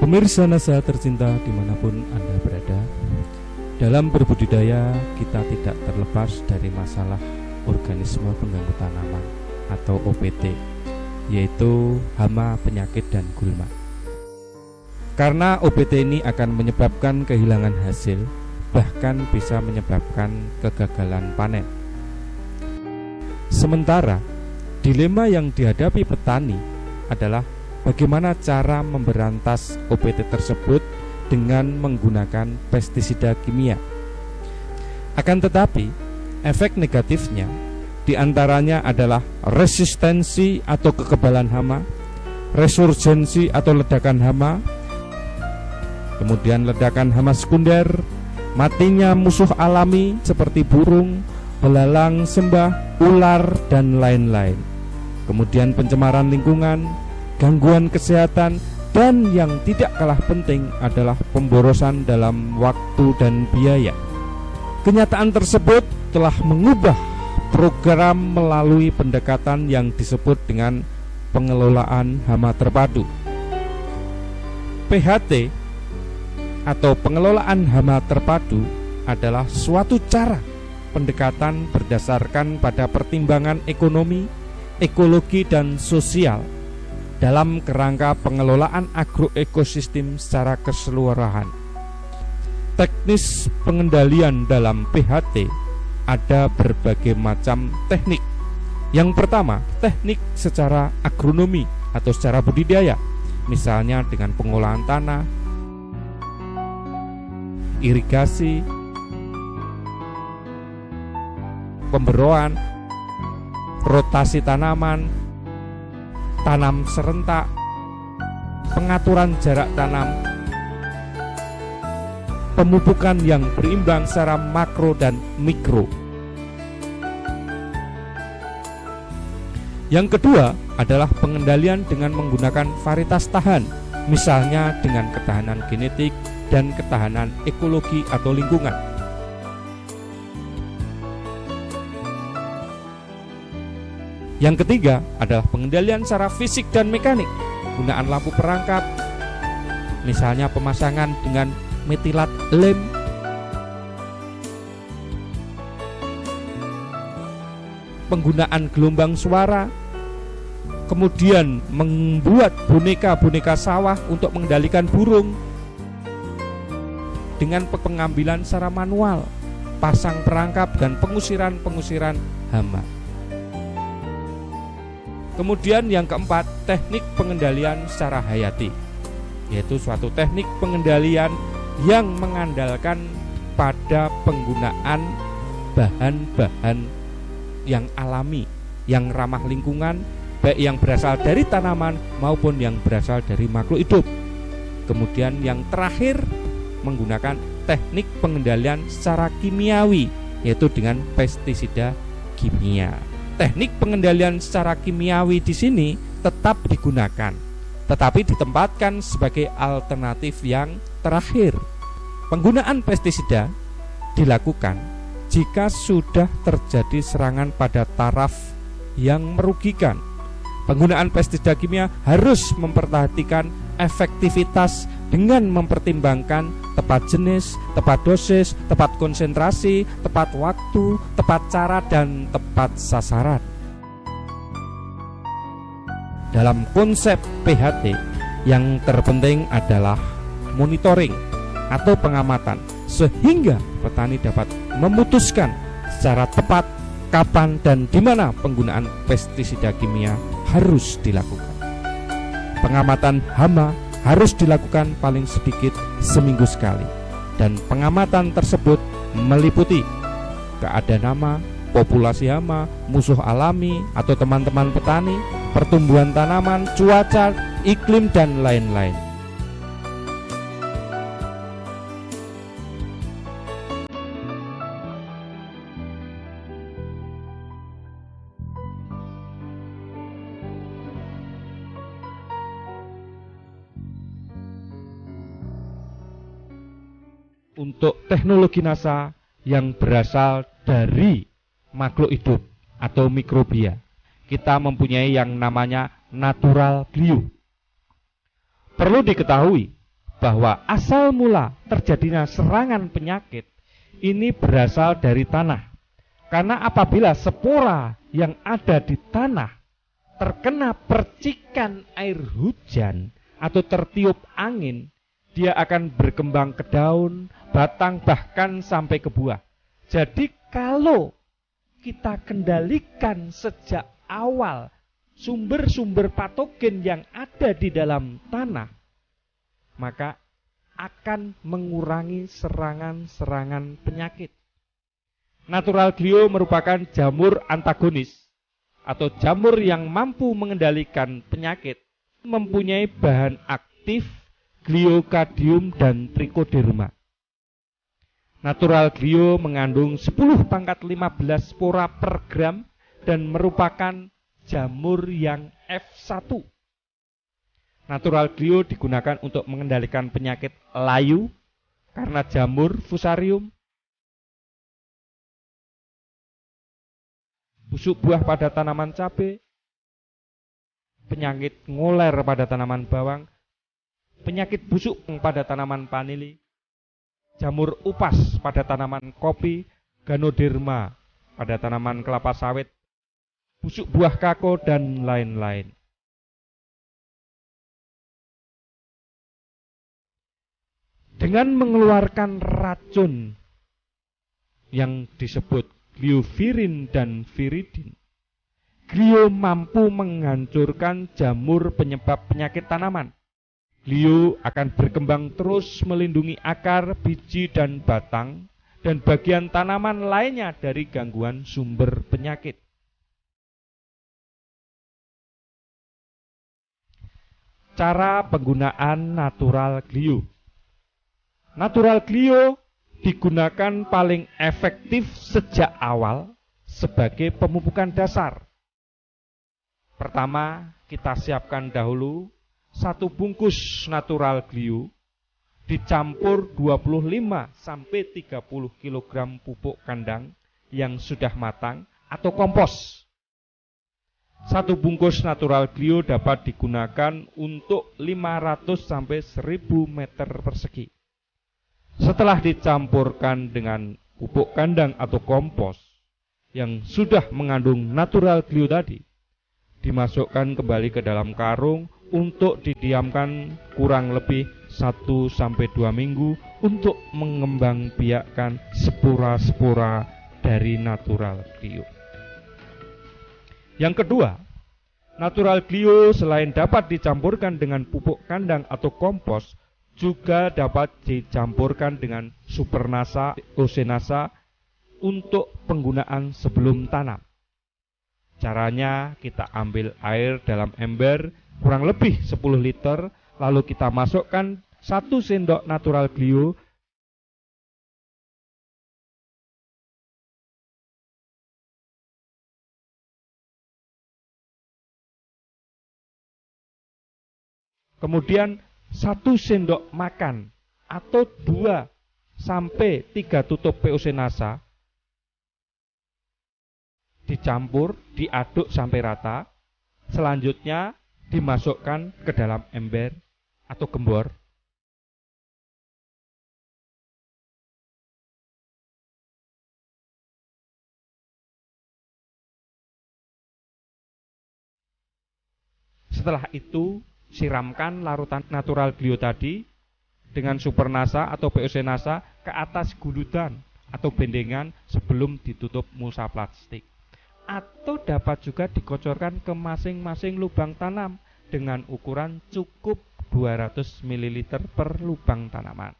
Pemirsa NASA tercinta dimanapun Anda berada, dalam berbudidaya kita tidak terlepas dari masalah organisme pengganggu tanaman atau OPT, yaitu hama, penyakit, dan gulma. Karena OPT ini akan menyebabkan kehilangan hasil, bahkan bisa menyebabkan kegagalan panen. Sementara dilema yang dihadapi petani adalah bagaimana cara memberantas OPT tersebut dengan menggunakan pestisida kimia. Akan tetapi, efek negatifnya diantaranya adalah resistensi atau kekebalan hama, resurgensi atau ledakan hama, kemudian ledakan hama sekunder, matinya musuh alami seperti burung, belalang, sembah, ular, dan lain-lain. Kemudian pencemaran lingkungan, gangguan kesehatan, dan yang tidak kalah penting adalah pemborosan dalam waktu dan biaya. Kenyataan tersebut telah mengubah program melalui pendekatan yang disebut dengan pengelolaan hama terpadu. PHT atau pengelolaan hama terpadu adalah suatu cara pendekatan berdasarkan pada pertimbangan ekonomi, ekologi, dan sosial dalam kerangka pengelolaan agroekosistem secara keseluruhan. Teknis pengendalian dalam PHT ada berbagai macam teknik. Yang pertama, teknik secara agronomi atau secara budidaya, misalnya dengan pengolahan tanah, irigasi, pemberoan, rotasi tanaman, tanam serentak, pengaturan jarak tanam, pemupukan yang berimbang secara makro dan mikro. Yang kedua adalah pengendalian dengan menggunakan varietas tahan, misalnya dengan ketahanan genetik dan ketahanan ekologi atau lingkungan. Yang ketiga adalah pengendalian secara fisik dan mekanik, penggunaan lampu perangkap, misalnya pemasangan dengan metilat lem, penggunaan gelombang suara, kemudian membuat boneka-boneka sawah untuk mengendalikan burung dengan pengambilan secara manual, pasang perangkap, dan pengusiran hama. Kemudian yang keempat, teknik pengendalian secara hayati, yaitu suatu teknik pengendalian yang mengandalkan pada penggunaan bahan-bahan yang alami, yang ramah lingkungan, baik yang berasal dari tanaman maupun yang berasal dari makhluk hidup. Kemudian yang terakhir, menggunakan teknik pengendalian secara kimiawi, yaitu dengan pestisida kimia. Teknik pengendalian secara kimiawi di sini tetap digunakan, tetapi ditempatkan sebagai alternatif yang terakhir. Penggunaan pestisida dilakukan jika sudah terjadi serangan pada taraf yang merugikan. Penggunaan pestisida kimia harus memperhatikan efektivitas dengan mempertimbangkan tepat jenis, tepat dosis, tepat konsentrasi, tepat waktu, tepat cara, dan tepat sasaran. Dalam konsep PHT, yang terpenting adalah monitoring atau pengamatan, sehingga petani dapat memutuskan secara tepat kapan dan di mana penggunaan pestisida kimia harus dilakukan. Pengamatan hama harus dilakukan paling sedikit seminggu sekali, dan pengamatan tersebut meliputi keadaan hama, populasi hama, musuh alami atau teman-teman petani, pertumbuhan tanaman, cuaca, iklim, dan lain-lain. Untuk teknologi NASA yang berasal dari makhluk hidup atau mikrobia, kita mempunyai yang namanya natural glue. Perlu diketahui bahwa asal mula terjadinya serangan penyakit ini berasal dari tanah. Karena apabila spora yang ada di tanah terkena percikan air hujan atau tertiup angin, dia akan berkembang ke daun, batang, bahkan sampai ke buah. Jadi kalau kita kendalikan sejak awal sumber-sumber patogen yang ada di dalam tanah, maka akan mengurangi serangan-serangan penyakit. Natural Glio merupakan jamur antagonis atau jamur yang mampu mengendalikan penyakit, mempunyai bahan aktif gliokadium dan trichoderma. Natural Glio mengandung 10⁻15 spora per gram dan merupakan jamur yang F1. Natural Glio digunakan untuk mengendalikan penyakit layu karena jamur fusarium, busuk buah pada tanaman cabai, penyakit ngoler pada tanaman bawang, penyakit busuk pada tanaman vanili, jamur upas pada tanaman kopi, ganoderma pada tanaman kelapa sawit, busuk buah kakao, dan lain-lain. Dengan mengeluarkan racun yang disebut gliovirin dan viridin, Glio mampu menghancurkan jamur penyebab penyakit tanaman. Glio akan berkembang terus melindungi akar, biji, dan batang, dan bagian tanaman lainnya dari gangguan sumber penyakit. Cara penggunaan natural Glio. Natural Glio digunakan paling efektif sejak awal sebagai pemupukan dasar. Pertama, kita siapkan dahulu 1 bungkus natural Glio dicampur 25-30 kg pupuk kandang yang sudah matang atau kompos. 1 bungkus natural Glio dapat digunakan untuk 500-1000 meter persegi. Setelah dicampurkan dengan pupuk kandang atau kompos yang sudah mengandung natural Glio tadi, dimasukkan kembali ke dalam karung untuk didiamkan kurang lebih 1-2 minggu untuk mengembangbiakkan spora-spora dari natural Glio. Yang kedua, natural Glio selain dapat dicampurkan dengan pupuk kandang atau kompos, juga dapat dicampurkan dengan supernasa, osenasa untuk penggunaan sebelum tanam. Caranya, kita ambil air dalam ember kurang lebih 10 liter, lalu kita masukkan 1 sendok natural Glio kemudian 1 sendok makan atau 2-3 tutup POC Nasa dicampur, diaduk sampai rata. Selanjutnya dimasukkan ke dalam ember atau gembor. Setelah itu siramkan larutan natural Glio tadi dengan supernasa atau POC Nasa ke atas guludan atau bendengan sebelum ditutup mulsa plastik. Atau dapat juga dikocorkan ke masing-masing lubang tanam dengan ukuran cukup 200 ml per lubang tanaman.